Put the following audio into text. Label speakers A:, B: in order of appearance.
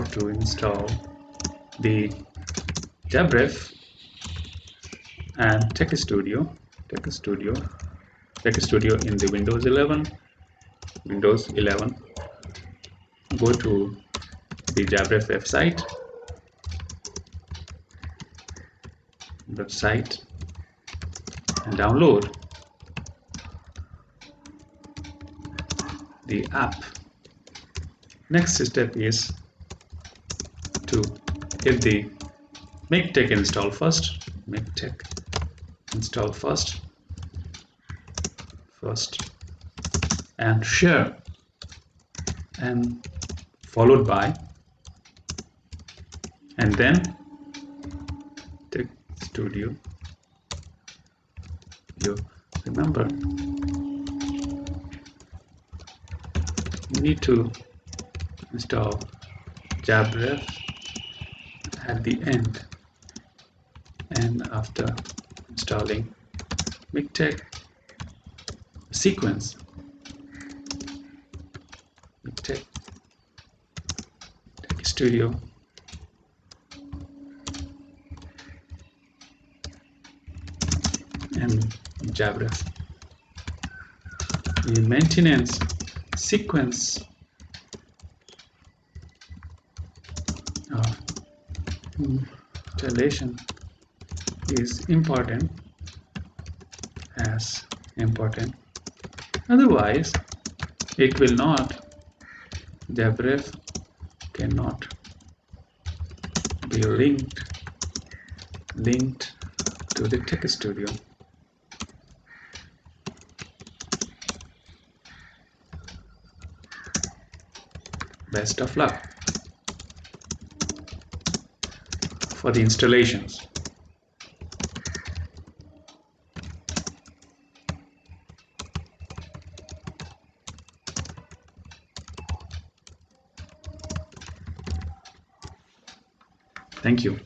A: to install the JabRef and TeX Studio in the Windows 11. Go to the JabRef website and download the app. Next step is to get the MikTeX install first. MikTeX install first and share, and followed by, and then TeX Studio. You remember, you need to install JabRef at the end, and after installing MikTeX sequence, MikTeX Studio, and JabRef. The maintenance sequence of installation is important, otherwise it will not, JabRef cannot be linked to the TeX Studio. Best of luck for the installations. Thank you.